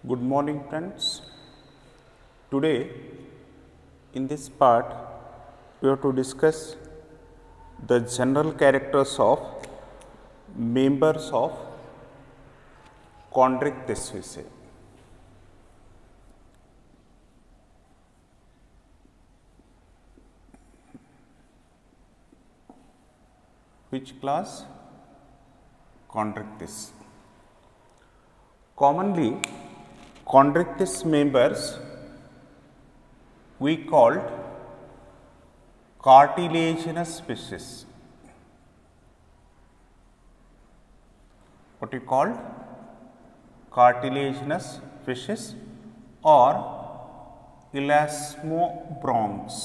Good morning, friends. Today, in this part, we have to discuss the general characters of members of chondric tissue. Which class? Chondric tissue. Commonly, chondric tissue members we called cartilaginous fishes. What we called cartilaginous fishes or elasmobranchs,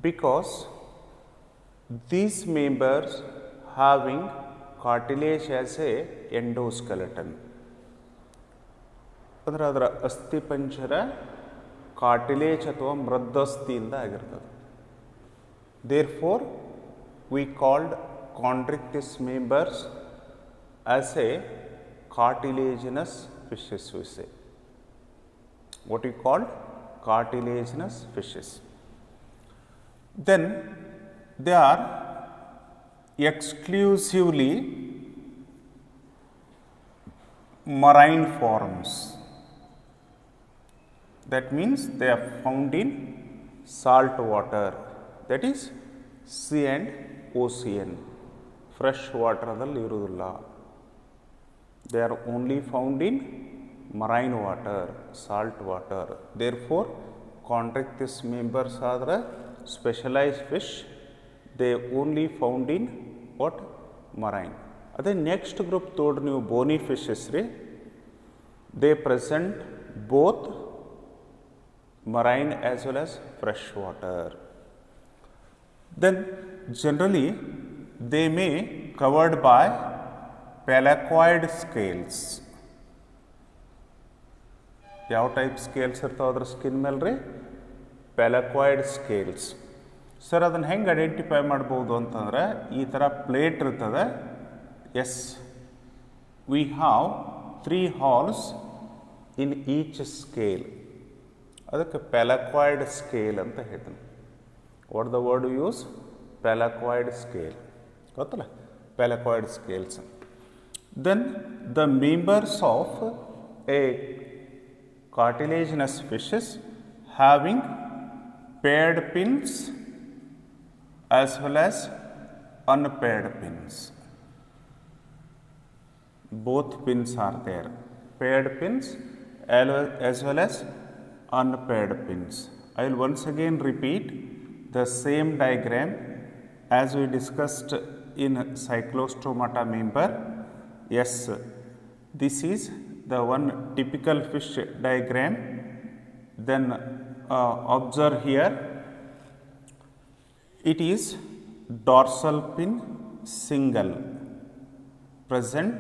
because these members having cartilage as a endoskeleton. ಅಂದರೆ ಅದರ ಅಸ್ಥಿಪಂಜರ cartilage ಅಥವಾ ಮೃದ್ವಸ್ಥಿಯಿಂದ ಆಗಿರ್ತದೆ. Therefore we called chondric tissue members as a cartilaginous fishes. We say what we called cartilaginous fishes. Then they are exclusively marine forms. That means they are found in salt water, that is sea and ocean. Fresh water adalli irudilla. They are only found in marine water, salt water. Therefore, chondric tissue members are the specialized fish. They only found in what? Marine. Adhe next group tod ನೀವು bony fishes re, they present both marine as well as fresh water. Then generally they may covered by pelacoid scales. ಯಾವ type scales ಇರ್ತಾವೆ ಅದ್ರ skin ಮೇಲೆ ರೀ? ಪ್ಯಾಲಕ್ವಾಯ್ಡ್ scales. Sir ಅದನ್ನು ಹೆಂಗೆ identify ಮಾಡ್ಬೋದು ಅಂತಂದ್ರೆ ಈ ಥರ ಪ್ಲೇಟ್ ಇರ್ತದೆ. Yes, we have 3 holes in each scale. ಅದಕ್ಕೆ ಪ್ಯಾಲಕ್ವಾಯ್ಡ್ ಸ್ಕೇಲ್ ಅಂತ ಹೇಳ್ತೀನಿ. What the word use? Placoid scale. ಗೊತ್ತಲ್ಲ, placoid scales. Then the members of a cartilaginous fishes having paired pins as well as unpaired pins. Both pins are there, paired pins as well as unpaired pins. I will once again repeat the same diagram as we discussed in Cyclostomata member. Yes, this is the one typical fish diagram. Then observe here, it is dorsal fin single present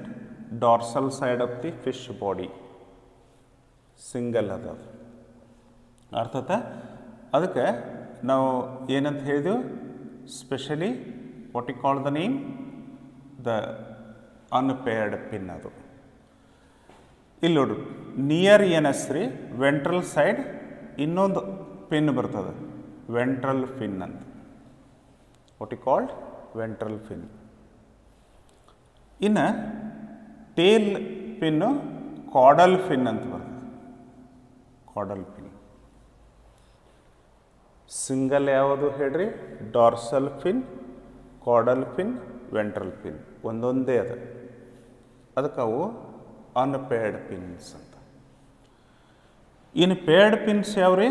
dorsal side of the fish body, single ಅದ. ಅರ್ಥಾತ ಅದಕ್ಕೆ ನಾವು ಏನಂತ ಹೇಳಿದೆವು? Specially what you call the name? The unpaired fin. ಅದು ಇಲ್ಲಿ ನೋಡ್ರಿ, near ಏನಸ್ರಿ ventral side ಇನ್ನೊಂದು ಪಿನ್ ಬರ್ತದೆ, ವೆಂಟ್ರಲ್ ಫಿನ್ ಅಂತ. What you called? Ventral fin. ಇನ್ನು ಟೇಲ್ ಪಿನ್ನು ಕಾಡಲ್ ಫಿನ್ ಅಂತ ಬರ್ತದೆ, ಕಾಡಲ್ ಫಿನ್. ಸಿಂಗಲ್ ಯಾವುದು ಹೇಳ್ರಿ? Dorsal fin, caudal fin, ventral fin ಒಂದೊಂದೇ ಅದ. ಅದಕ್ಕೆ ಅವು ಅನ್ಪೇರ್ಡ್ ಪಿನ್ಸ್ ಅಂತ. ಇನ್ನು ಪೇರ್ಡ್ ಪಿನ್ಸ್ ಯಾವ್ರಿ?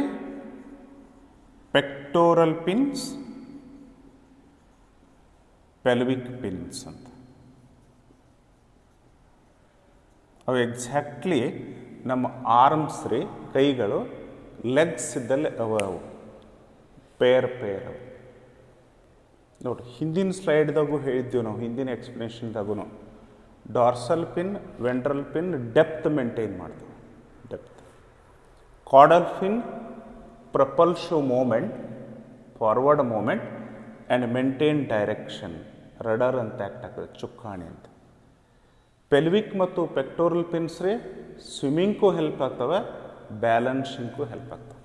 ಪೆಕ್ಟೋರಲ್ ಪಿನ್ಸ್, ಪೆಲ್ವಿಕ್ ಪಿನ್ಸ್ ಅಂತ. ಅವು ಎಕ್ಸಾಕ್ಟ್ಲಿ ನಮ್ಮ ಆರ್ಮ್ಸ್ ರೀ, ಕೈಗಳು, ಲೆಗ್ಸ್ ಇದ್ದಲ್ಲಿ ಅವು ಪೇರ್ ಅವು ನೋಡಿರಿ. ಹಿಂದಿನ ಸ್ಲೈಡ್ದಾಗೂ ಹೇಳಿದ್ದೀವಿ ನಾವು, ಹಿಂದಿನ ಎಕ್ಸ್ಪ್ಲನೇಷನ್ದಾಗೂ dorsal fin, ventral fin depth maintain ಮಾಡ್ತೀವಿ, depth. Caudal fin propulsive movement, forward movement and maintain direction, rudder ಅಂತ ಆ್ಯಕ್ಟ್ ಆಗ್ತದೆ, ಚುಕ್ಕಾಣಿ ಅಂತ. ಪೆಲ್ವಿಕ್ ಮತ್ತು ಪೆಕ್ಟೋರಲ್ ಪಿನ್ಸ್ ರೀ ಸ್ವಿಮ್ಮಿಂಗ್ಗೂ ಹೆಲ್ಪ್ ಆಗ್ತವೆ, ಬ್ಯಾಲೆನ್ಸಿಂಗ್ಗೂ ಹೆಲ್ಪ್ ಆಗ್ತವೆ.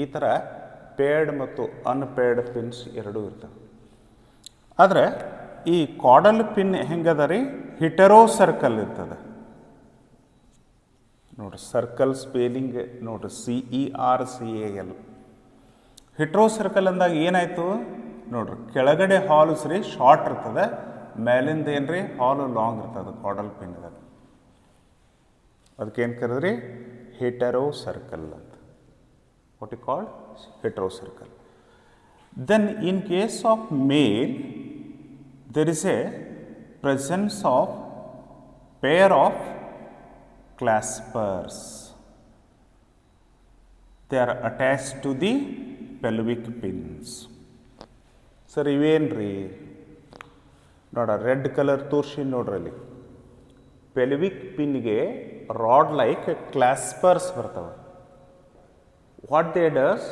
ಈ ಥರ ಪೇರ್ಡ್ ಮತ್ತು ಅನ್ಪೇರ್ಡ್ ಪಿನ್ಸ್ ಎರಡೂ ಇರ್ತವೆ. ಆದರೆ ಈ ಕಾಡಲ್ ಪಿನ್ ಹೆಂಗದ ರೀ, ಹಿಟೆರೋ ಸರ್ಕಲ್ ಇರ್ತದೆ ನೋಡ್ರಿ. ಸರ್ಕಲ್ ಸ್ಪೇಲಿಂಗ್ ನೋಡ್ರಿ, CERCAL. ಹಿಟ್ರೋ ಸರ್ಕಲ್ ಅಂದಾಗ ಏನಾಯಿತು ನೋಡ್ರಿ, ಕೆಳಗಡೆ ಹಾಲ್ಸ್ ರೀ ಶಾರ್ಟ್ ಇರ್ತದೆ, ಮೇಲಿಂದ ಏನು ರೀ ಹಾಲು ಲಾಂಗ್ ಇರ್ತದೆ ಕಾಡಲ್ ಪಿನ್ದಾಗ. ಅದಕ್ಕೇನು ಕರೆದ್ರಿ, ಹಿಟೆರೋ ಸರ್ಕಲ್ ಅಂತ. What you called heterocercal. Then in case of male there is a presence of pair of claspers. They are attached to the pelvic pins. Sir ಇವೇನ್ರಿ ನೋಡ, ರೆಡ್ ಕಲರ್ ತೋರಿಸಿ ನೋಡ್ರಿ ಅಲ್ಲಿ. Pelvic ಪಿನ್ಗೆ rod like claspers ಬರ್ತವೆ. What they does,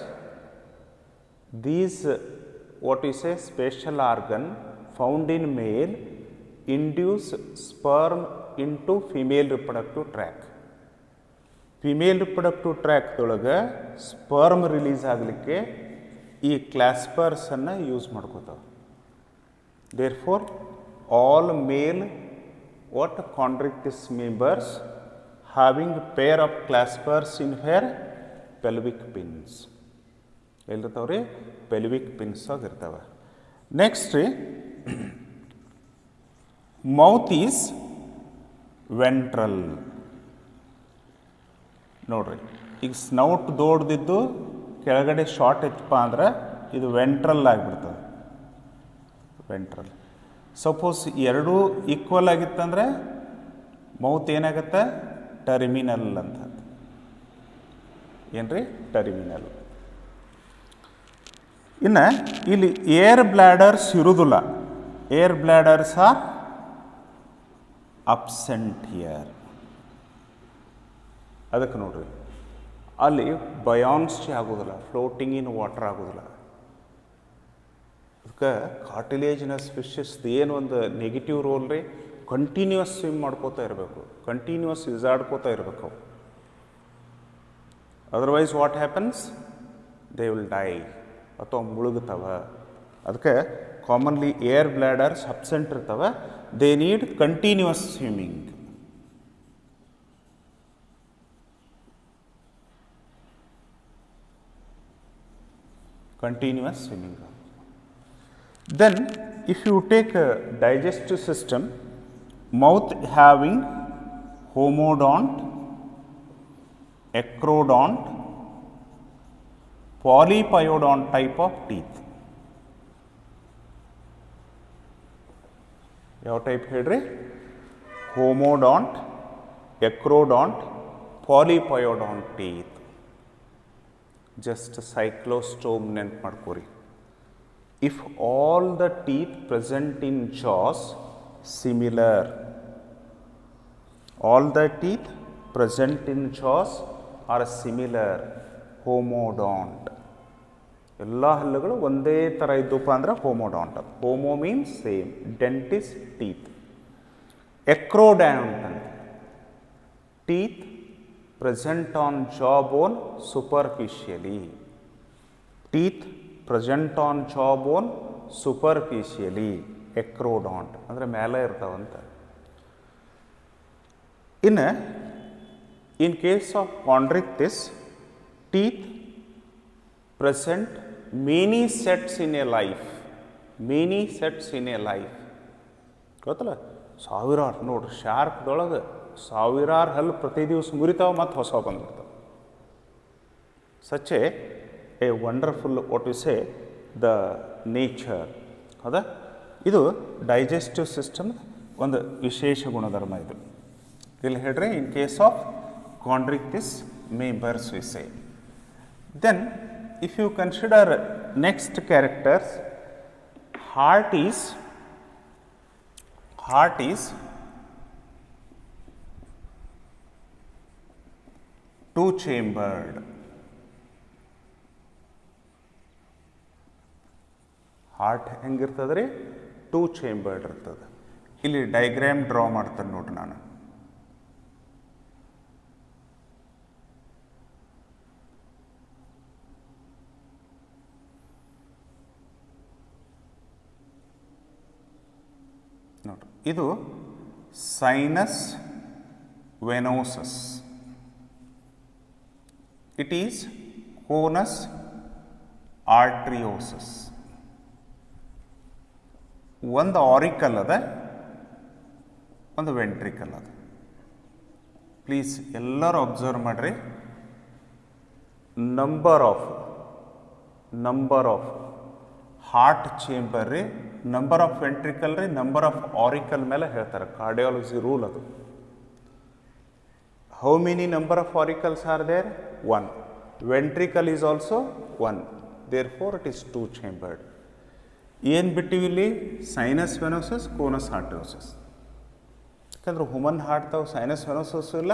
these what you say special organ found in male induce sperm into female reproductive tract. Female reproductive ಟ್ರ್ಯಾಕ್ದೊಳಗೆ sperm release ಆಗಲಿಕ್ಕೆ ಈ ಕ್ಲಾಸ್ಪರ್ಸನ್ನು ಯೂಸ್ ಮಾಡ್ಕೋತಾವೆ. Therefore all male what Chondrichthyes members having pair of claspers in their pelvic fins. ಎಲ್ಲಿರ್ತಾವೆ ರೀ, pelvic fins ಆಗಿರ್ತವೆ. Next ರೀ, mouth is ventral. ನೋಡ್ರಿ, ಈಗ ಸ್ನೌಟ್ ದೊಡ್ದಿದ್ದು ಕೆಳಗಡೆ ಶಾರ್ಟ್ ಇತ್ತಪ್ಪ ಅಂದ್ರೆ ಇದು ವೆಂಟ್ರಲ್ ಆಗಿಬಿಡ್ತದೆ. ವೆಂಟ್ರಲ್. ಸಪೋಸ್ ಎರಡೂ ಈಕ್ವಲ್ ಆಗಿತ್ತಂದ್ರೆ ಮೌತ್ ಏನಾಗತ್ತೆ, ಟರ್ಮಿನಲ್ ಅಂತ. ಏನ್ರಿ, ಟರ್ಮಿನಲ್. ಇನ್ನು ಇಲ್ಲಿ ಏರ್ ಬ್ಲ್ಯಾಡರ್ಸ್ ಇರುವುದಿಲ್ಲ. Air bladders are absent here. ಅದಕ್ಕೆ ನೋಡ್ರಿ, ಅಲ್ಲಿ ಬಯಾನ್ಸಿ ಆಗೋದಿಲ್ಲ, ಫ್ಲೋಟಿಂಗ್ ಇನ್ ವಾಟರ್ ಆಗೋದಿಲ್ಲ. ಅದಕ್ಕೆ ಕಾರ್ಟಿಲೇಜಿನಸ್ ಫಿಶಸ್ ಏನು ಒಂದು ನೆಗೆಟಿವ್ ರೋಲ್ ರೀ, ಕಂಟಿನ್ಯೂಸ್ ಸ್ವಿಮ್ ಮಾಡ್ಕೋತಾ ಇರಬೇಕು, ಕಂಟಿನ್ಯೂಸ್ ಇಸಾಡ್ಕೋತಾ ಇರಬೇಕು. Otherwise what happens, they will die, ಅಥವಾ ಮುಳುಗ್ತವ. ಅದಕ್ಕೆ ಕಾಮನ್ಲಿ ಏರ್ ಬ್ಲ್ಯಾಡರ್ಸ್ ಅಬ್ಸೆಂಟ್ ಇರ್ತವೆ. They need continuous swimming. Continuous swimming. Then if you take a digestive system, mouth having homodont, acrodont, polypyodont type of teeth. ಯಾವ type ಹೇಳ್ರಿ, homodont, acrodont, polyphyodont teeth. Just cyclostome ನೆನ್ಪು ಮಾಡ್ಕೋರಿ. If all the teeth present in jaws similar, all the teeth present in jaws are similar, ಹೋಮೋಡಾಂಟ್. ಎಲ್ಲ ಹಲ್ಲುಗಳು ಒಂದೇ ಥರ ಇದ್ದಪ್ಪ ಅಂದ್ರೆ homodont. Homo means same, dentist teeth. Acrodont ಅಂತ, teeth present on jawbone superficially. Teeth present on jawbone superficially. Acrodont ಅಂದರೆ ಮೇಲೆ ಇರ್ತಾವಂತ. In case of chondrichthyes, teeth present many sets in a life. Many sets in a life. ಗೊತ್ತಲ್ಲ, ಸಾವಿರಾರು ನೋಡ್ರಿ, ಶಾರ್ಕ್ದೊಳಗೆ ಸಾವಿರಾರು ಹಲ್ಲು ಪ್ರತಿ ದಿವಸ ಮುರಿತಾವೆ, ಮತ್ತು ಹೊಸ ಬಂದ್ಬಿಡ್ತಾವೆ. Such a wonderful what you say the nature. ಹೌದಾ? ಇದು ಡೈಜೆಸ್ಟಿವ್ ಸಿಸ್ಟಮ್ ಒಂದು ವಿಶೇಷ ಗುಣಧರ್ಮ. ಇದು ಇಲ್ಲಿ ಹೇಳ್ರಿ, ಇನ್ case of chondrichthyes members we say. Then if you consider next characters, heart is two chambered. Heart ಹೆಂಗಿರ್ತದೆ ರೀ? ಟೂ ಚೇಂಬರ್ಡ್ ಇರ್ತದೆ. ಇಲ್ಲಿ ಡೈಗ್ರಾಮ್ ಡ್ರಾ ಮಾಡ್ತಾನೆ ನೋಡ್ರಿ ನಾನು. ನೋಡ್ರಿ, ಇದು sinus venosus. It is conus arteriosus. ಒಂದು ಆರಿಕಲ್ ಅದ, ಒಂದು ವೆಂಟ್ರಿಕಲ್ ಅದ. ಪ್ಲೀಸ್ ಎಲ್ಲರೂ ಅಬ್ಸರ್ವ್ ಮಾಡ್ರಿ. ನಂಬರ್ ಆಫ್ ಹಾರ್ಟ್ ಚೇಂಬರ್ ರೀ, ನಂಬರ್ ಆಫ್ ವೆಂಟ್ರಿಕಲ್ ರೀ, ನಂಬರ್ ಆಫ್ ಆರಿಕಲ್ ಮೇಲೆ ಹೇಳ್ತಾರೆ. ಕಾರ್ಡಿಯಾಲಜಿ ರೂಲ್ ಅದು. How many number of auricles are there? 1. Ventricle is also 1. Therefore it is 2 chambered. ಏನು ಬಿಟ್ಟಿವಿ ಇಲ್ಲಿ? Sinus venosus, conus arteriosus. ಯಾಕಂದ್ರೆ ಹ್ಯೂಮನ್ ಹಾರ್ಟ್ದಾವು ಸೈನಸ್ ವೆನೋಸಸ್ ಇಲ್ಲ,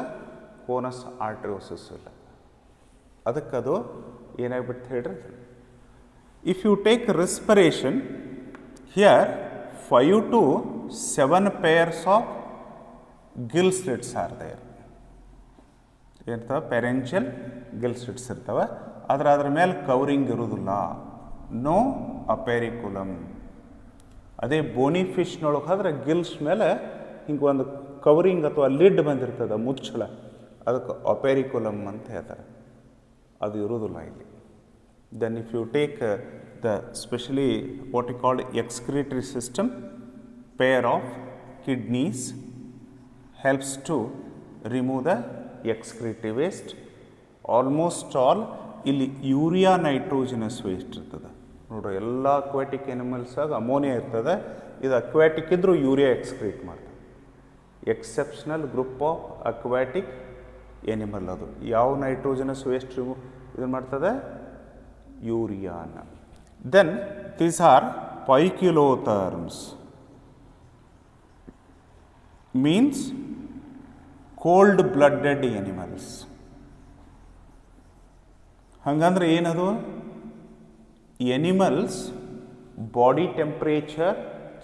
ಕೋನಸ್ ಆರ್ಟ್ರಿಯೋಸಸ್ ಇಲ್ಲ. ಅದಕ್ಕದು ಏನಾಗ್ಬಿಟ್ಟು ಹೇಳ್ರಿ. If you take respiration, here 5 to 7 pairs of gill slits are there. ಇರ್ತವೆ ಪೆರೆನ್ಷಿಯಲ್ ಗಿಲ್ ಸ್ಲಿಟ್ಸ್ ಇರ್ತವೆ. ಅದ್ರ ಮೇಲೆ ಕವರಿಂಗ್ ಇರೋದಿಲ್ಲ, ನೋ ಅಪೆರಿಕುಲಮ್. ಅದೇ ಬೋನಿ ಫಿಶ್ನೊಳಗೆ ಹೋದ್ರೆ ಗಿಲ್ಸ್ ಮೇಲೆ ಹಿಂಗೆ ಒಂದು ಕವರಿಂಗ್ ಅಥವಾ ಲಿಡ್ ಬಂದಿರ್ತದೆ, ಮುಚ್ಚಳ, ಅದಕ್ಕೆ ಅಪೆರಿಕುಲಮ್ ಅಂತ ಹೇಳ್ತಾರೆ. ಅದು ಇರೋದಿಲ್ಲ ಇಲ್ಲಿ. Then if you take the specially what you called excretory system, pair of kidneys helps to remove the excretory waste. Almost all ಇಲ್ಲಿ ಯೂರಿಯಾ ನೈಟ್ರೋಜಿನಸ್ ವೇಸ್ಟ್ ಇರ್ತದೆ ನೋಡ್ರಿ. ಎಲ್ಲ ಅಕ್ವಾಟಿಕ್ ಎನಿಮಲ್ಸಾಗ ಅಮೋನಿಯಾ ಇರ್ತದೆ, ಇದು ಅಕ್ವಾಟಿಕ್ ಇದ್ರೂ ಯೂರಿಯಾ ಎಕ್ಸ್ಕ್ರೀಟ್ ಮಾಡ್ತದೆ. Exceptional group of aquatic animal ಅದು. ಯಾವ ನೈಟ್ರೋಜಿನಸ್ ವೇಸ್ಟ್ ಇದು ಮಾಡ್ತದೆ? ಯೂರಿಯಾನ. Then these are poikilotherms, means cold blooded animals. ಹಂಗಂದ್ರೆ ಏನದು? Animals body temperature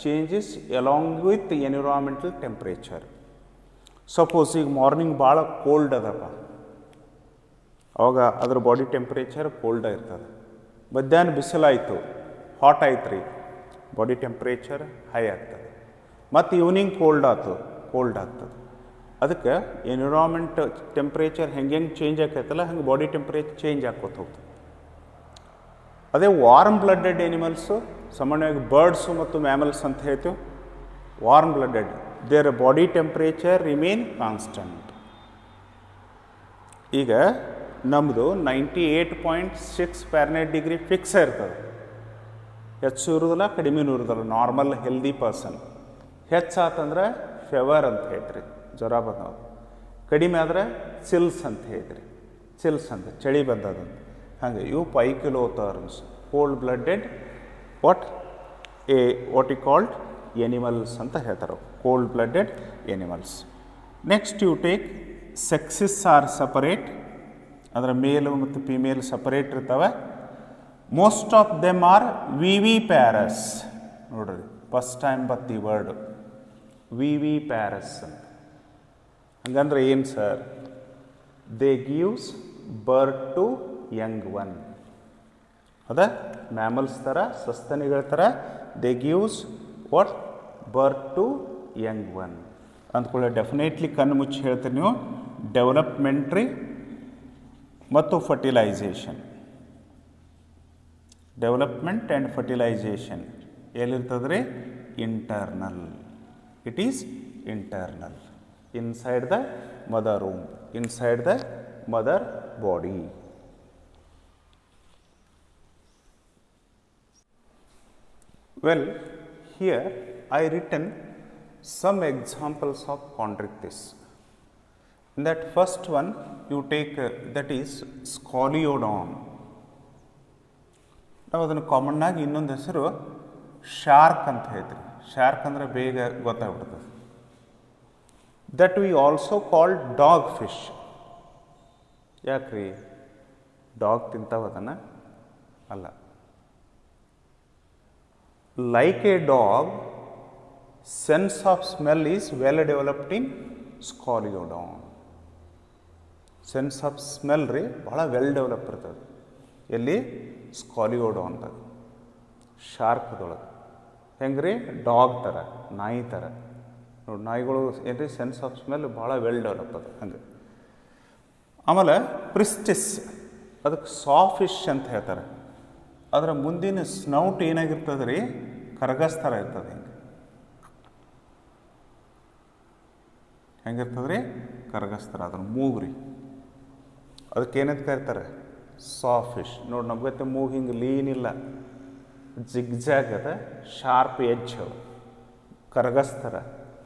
changes along with environmental temperature. Suppose ಈಗ ಮಾರ್ನಿಂಗ್ ಭಾಳ ಕೋಲ್ಡ್ ಅದಪ್ಪ, ಅವಾಗ ಅದ್ರ ಬಾಡಿ ಟೆಂಪ್ರೇಚರ್ ಕೋಲ್ಡ್ ಇರ್ತದೆ. ಮಧ್ಯಾಹ್ನ ಬಿಸಿಲಾಯಿತು, ಹಾಟ್ ಆಯ್ತು ರೀ, ಬಾಡಿ ಟೆಂಪ್ರೇಚರ್ ಹೈ ಆಗ್ತದೆ. ಮತ್ತು ಈವ್ನಿಂಗ್ ಕೋಲ್ಡ್ ಆಗ್ತದೆ. ಅದಕ್ಕೆ ಎನ್ವಿರಾನ್ಮೆಂಟ್ ಟೆಂಪ್ರೇಚರ್ ಹೆಂಗೆ ಚೇಂಜ್ ಆಕೈತಲ್ಲ, ಹಂಗೆ ಬಾಡಿ ಟೆಂಪ್ರೇಚರ್ ಚೇಂಜ್ ಆಕೋತ ಹೋಗ್ತದೆ. ಅದೇ ವಾರ್ಮ್ ಬ್ಲಡೆಡ್ ಎನಿಮಲ್ಸು, ಸಾಮಾನ್ಯವಾಗಿ ಬರ್ಡ್ಸು ಮತ್ತು ಮ್ಯಾಮಲ್ಸ್ ಅಂತ ಹೇಳ್ತೀವಿ. Warm blooded, their body temperature remain constant. ಈಗ ನಮ್ಮದು 98.6 ಫ್ಯಾರನೈಟ್ ಡಿಗ್ರಿ ಫಿಕ್ಸ್ ಇರ್ತದೆ. ಹೆಚ್ಚು ಇರೋದಿಲ್ಲ, ಕಡಿಮೆನೂ ಇರೋದಿಲ್ಲ. Normal healthy person. ಹೆಚ್ಚಾತಂದ್ರೆ ಫೆವರ್ ಅಂತ ಹೇಳ್ತೀರಿ, ಜ್ವರ ಬಂದವು. ಕಡಿಮೆ ಆದರೆ ಚಿಲ್ಸ್ ಅಂತ ಹೇಳ್ತೀರಿ, ಚಿಲ್ಸ್ ಅಂತ ಚಳಿ ಬಂದದಂತ. ಹಾಗೆ ಇವು poikilotherms, cold blooded what you called animals ಅಂತ ಹೇಳ್ತಾರೆ, cold blooded animals. Next you take sexes are separate, ಅಂದರೆ ಮೇಲ್ ಮತ್ತು ಫಿಮೇಲ್ ಸಪರೇಟ್ ಇರ್ತವೆ. Most of them are viviparous. ನೋಡ್ರಿ, ಫಸ್ಟ್ ಟೈಮ್ ಬತ್ ಈ ವರ್ಡ್ ವಿವಿ ಪ್ಯಾರಸ್ ಅಂತ. ಹಂಗಂದ್ರೆ ಏನು sir? They gives birth to young one. ಅದ mammals ಥರ, ಸಸ್ತನಿಗಳ ಥರ they gives what? Birth to young one ಅಂದ್ಕೊಳ್ಳಿ. ಡೆಫಿನೆಟ್ಲಿ ಕಣ್ಣು ಮುಚ್ಚಿ ಹೇಳ್ತೀರಿ ನೀವು. ಡೆವಲಪ್ಮೆಂಟ್ರಿ ಮತ್ತು ಫರ್ಟಿಲೈಸೇಷನ್. ಡೆವಲಪ್ಮೆಂಟ್ ಆ್ಯಂಡ್ ಫರ್ಟಿಲೈಸೇಷನ್ ಎಲ್ಲಿರ್ತದೆ ರೀ? Internal. It is internal, inside the mother womb, inside the mother body. Well, here I written some examples of chondrichthyes. In that first one you take that is scoliodon. ನಾವು ಅದನ್ನು common ಆಗಿ ಇನ್ನೊಂದು ಹೆಸರು shark ಅಂತ ಹೇಳ್ತೀವಿ. Shark ಅಂದರೆ ಬೇಗ ಗೊತ್ತಾಗ್ಬಿಡ್ತದೆ. That we also called dog fish. ಯಾಕ್ರಿ? ಡಾಗ್ ತಿಂತಾವದನ್ನು? ಅಲ್ಲ. Like a dog, sense of smell is well developed in Scoliodon. Sense of smell ರೀ ಭಾಳ ವೆಲ್ ಡೆವಲಪ್ ಇರ್ತದೆ ಎಲ್ಲಿ ಸ್ಕಾಲಿಯೋಡಾನ್ದಾಗ, ಶಾರ್ಕ್ದೊಳಗೆ. ಹೆಂಗೆ ರೀ ಡಾಗ್ ಥರ, ನಾಯಿ ಥರ ನೋಡಿ. ನಾಯಿಗಳು ಏನು ರೀ ಸೆನ್ಸ್ ಆಫ್ ಸ್ಮೆಲ್ ಭಾಳ ವೆಲ್ ಡೆವಲಪ್ ಅದ ಹಂಗೆ. ಆಮೇಲೆ ಪ್ರಿಸ್ಟಿಸ್ ಅದಕ್ಕೆ ಸಾಫಿಶ್ ಅಂತ ಹೇಳ್ತಾರೆ. ಅದರ ಮುಂದಿನ ಸ್ನೌಟ್ ಏನಾಗಿರ್ತದೆ ರೀ ಕರಗಸ್ ಥರ ಇರ್ತದೆ. ಹೆಂಗಿರ್ತದೆ ರೀ ಕರಗಸ್ ಥರ ಅದ್ರ ಮೂಗು ರೀ. ಅದಕ್ಕೆ ಏನಂತ ಕರೀತಾರೆ ಸಾಫಿಶ್. ನೋಡಿ ನಮ್ಗತ್ತೆ ಮೂಗು ಹಿಂಗೆ ಲೀನ್ ಇಲ್ಲ, ಜಿಗ್ಜಾಗ್ ಅದ, ಶಾರ್ಪ್ ಎಜ್ ಕರಗಸ್ ಥರ,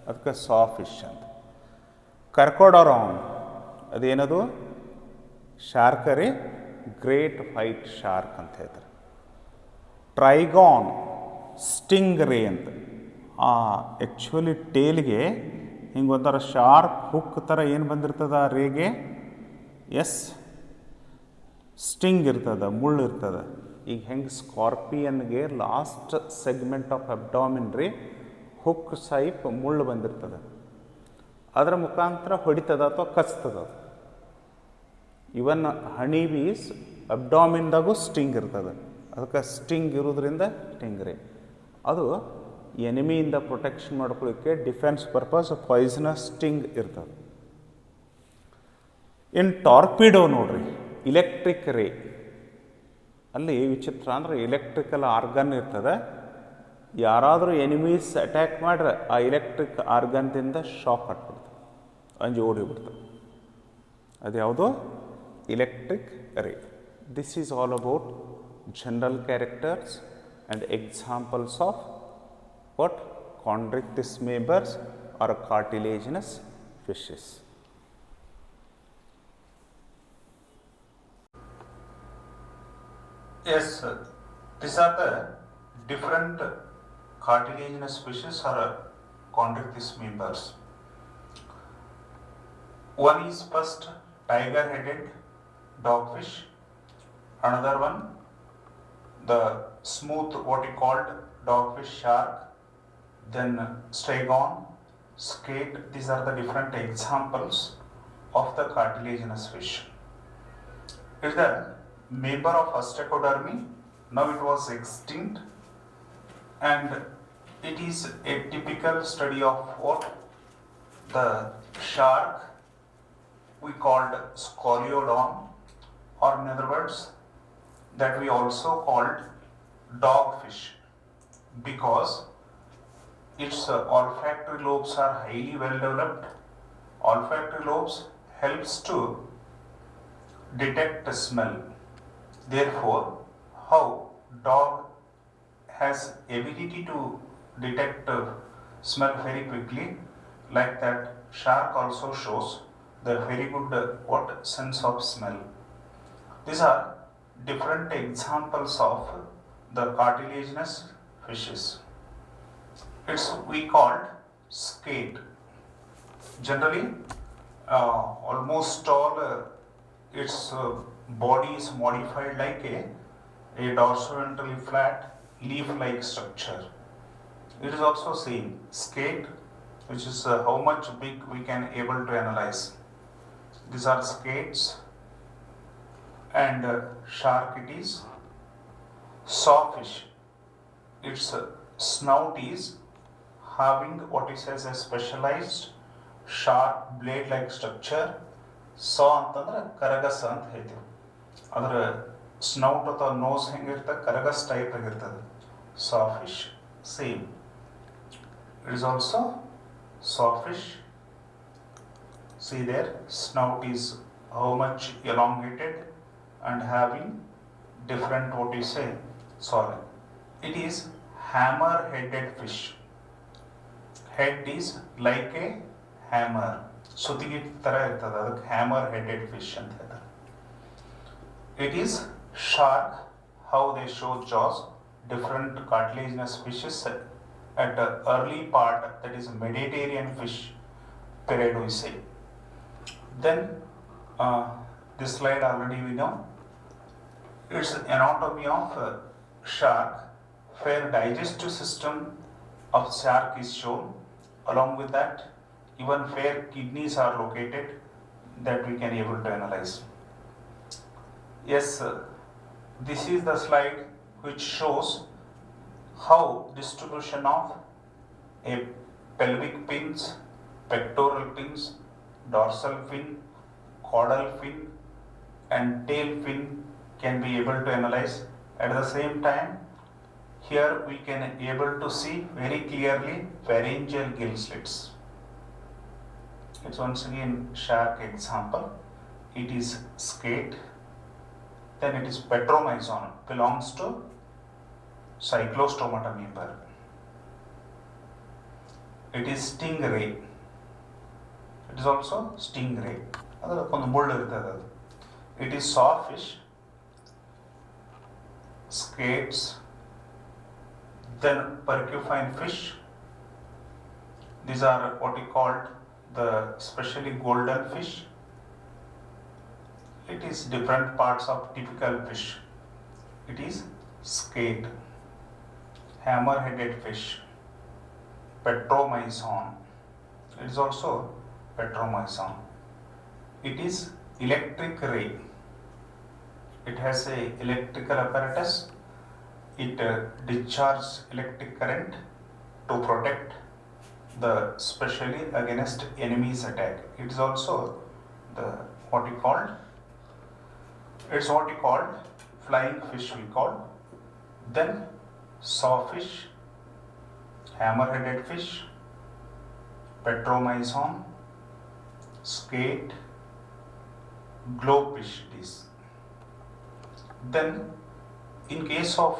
ಅದಕ್ಕೆ ಸಾಫಿಶ್ ಅಂತ. ಕರ್ಕೋಡರಾನ್ ಅದೇನದು ಶಾರ್ಕ್ ರೀ, ಗ್ರೇಟ್ ವೈಟ್ ಶಾರ್ಕ್ ಅಂತ ಹೇಳ್ತಾರೆ. ಟ್ರೈಗಾನ್ ಸ್ಟಿಂಗ್ ರೇ ಅಂತ. ಆ್ಯಕ್ಚುಲಿ ಟೇಲ್ಗೆ ಹಿಂಗೆ ಒಂಥರ ಶಾರ್ಪ್ ಹುಕ್ ಥರ ಏನು ಬಂದಿರ್ತದೆ ಆ ರೇಗೆ, ಎಸ್ ಸ್ಟಿಂಗ್ ಇರ್ತದೆ, ಮುಳ್ಳು ಇರ್ತದೆ. ಈಗ ಹೆಂಗೆ ಸ್ಕಾರ್ಪಿಯನ್ಗೆ ಲಾಸ್ಟ್ ಸೆಗ್ಮೆಂಟ್ ಆಫ್ ಅಬ್ಡಾಮಿನ್ ರೀ ಹುಕ್ ಸೈಪ್ ಮುಳ್ಳು ಬಂದಿರ್ತದೆ, ಅದರ ಮುಖಾಂತರ ಹೊಡಿತದ ಅಥವಾ ಕಚ್ತದ. ಇವನ್ ಹನಿ ಬೀಸ್ ಅಬ್ಡಾಮಿನ್ದಾಗೂ ಸ್ಟಿಂಗ್ ಇರ್ತದೆ, ಅದಕ್ಕೆ ಸ್ಟಿಂಗ್ ಇರೋದ್ರಿಂದ ಸ್ಟಿಂಗ್ ರೇ. ಅದು ಎನಿಮಿಯಿಂದ ಪ್ರೊಟೆಕ್ಷನ್ ಮಾಡ್ಕೊಳ್ಳಿಕ್ಕೆ ಡಿಫೆನ್ಸ್ ಪರ್ಪಸ್ ಪಾಯ್ಸನಸ್ ಸ್ಟಿಂಗ್ ಇರ್ತದೆ. ಇನ್ ಟಾರ್ಪಿಡೋ ನೋಡ್ರಿ, ಇಲೆಕ್ಟ್ರಿಕ್ ರೇ. ಅಲ್ಲಿ ವಿಚಿತ್ರ ಅಂದರೆ ಎಲೆಕ್ಟ್ರಿಕಲ್ ಆರ್ಗನ್ ಇರ್ತದೆ. ಯಾರಾದರೂ ಎನಿಮೀಸ್ ಅಟ್ಯಾಕ್ ಮಾಡ್ರೆ ಆ ಎಲೆಕ್ಟ್ರಿಕ್ ಆರ್ಗನ್ದಿಂದ ಶಾಕ್ ಹಾಕ್ಬಿಡ್ತದೆ, ಅಂಜಿ ಓಡಿಬಿಡ್ತದೆ. ಅದು ಯಾವುದು electric ray. This is all about general characters and examples of what chondrichthyes members or cartilaginous fishes. Yes, sir. These are the different cartilaginous fishes or chondrichthyes members. One is first tiger-headed dogfish, another one the smooth what you called dogfish shark, then stegon, skate. These are the different examples of the cartilaginous fish. It is the member of Ostracodermy. Now it was extinct, and it is a typical study of what the shark we called Scoliodon, or in other words that we also called dogfish, because its olfactory lobes are highly well developed. Olfactory lobes helps to detect smell. Therefore, how dog has ability to detect smell very quickly, like that shark also shows the very good what sense of smell. These are different examples of the cartilaginous fishes. It's we called skate. Generally, almost all its body is modified like a dorsoventrally flat leaf-like structure. It is also same skate, which is how much big we can able to analyze. These are skates, and shark it is. Sawfish, its snout is having what is as a specialized sharp blade-like structure. Saw ಅಂತಂದ್ರೆ ಕರಗಸ ಅಂತ ಹೇಳ್ತೀವಿ. ಅದರ ಸ್ನೌಟ್ ಅಥವಾ nose ಹೆಂಗಿರ್ತದೆ ಕರಗಸ್ type ಆಗಿರ್ತದೆ. Sawfish same. It is also sawfish. See there, snout is how much elongated and having different what you say, sorry. It is hammer-headed fish. Head is like a hammer. ಸುತ್ತಿಗೆ ಥರ ಇರ್ತದೆ, ಅದಕ್ಕೆ hammer-headed fish ಅಂತ ಹೇಳ್ತಾರೆ. It is shark, how they show jaws, different cartilaginous fishes at the early part, that is Mediterranean fish period we say. Then this slide already we know. It's anatomy of shark, where digestive system of shark is shown. Along with that, even where kidneys are located, that we can able to analyze. Yes, this is the slide which shows how distribution of a pelvic fins, pectoral fins, dorsal fin, caudal fin and tail fin can be able to analyze. At the same time, here we can able to see very clearly pharyngeal gill slits. It's once again shark example. It is skate. Then it is Petromyzon, belongs to Cyclostomata member. It is stingray. It is also stingray. It is sawfish, skates, then porcupine fish. These are what we called the especially golden fish. It is different parts of typical fish. It is skate, hammer-headed fish, Petromyzon. It is also Petromyzon. It is electric ray. It has a electrical apparatus. It discharges electric current to protect the especially against enemies attack. It is also what we called flying fish we call. Then sawfish, hammer-headed fish, Petromyzon, skate, glowfish it is. Then in case of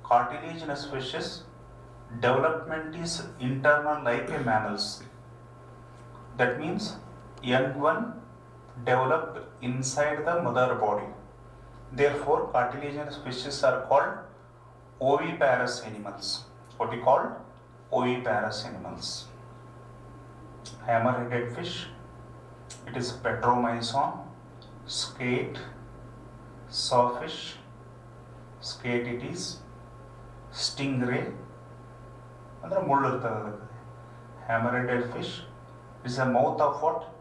cartilaginous fishes, development is internal like a mammals. That means young one developed inside the mother body. Therefore, cartilaginous fishes are called oviparous animals. What we call oviparous animals. Hammer-headed fish, it is Petromyzon, skate, sawfish, skate it is, stingray, hammer-headed fish is the mouth of what?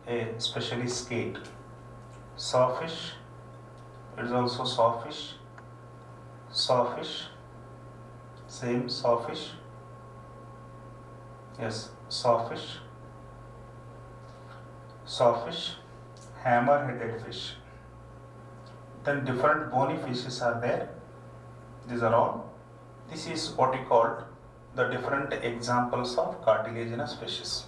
Especially skate. Sawfish, it is also sawfish, same sawfish, yes, sawfish, hammer-headed fish. Then different bony fishes are there. These are all. This is what we call the different examples of cartilaginous fishes.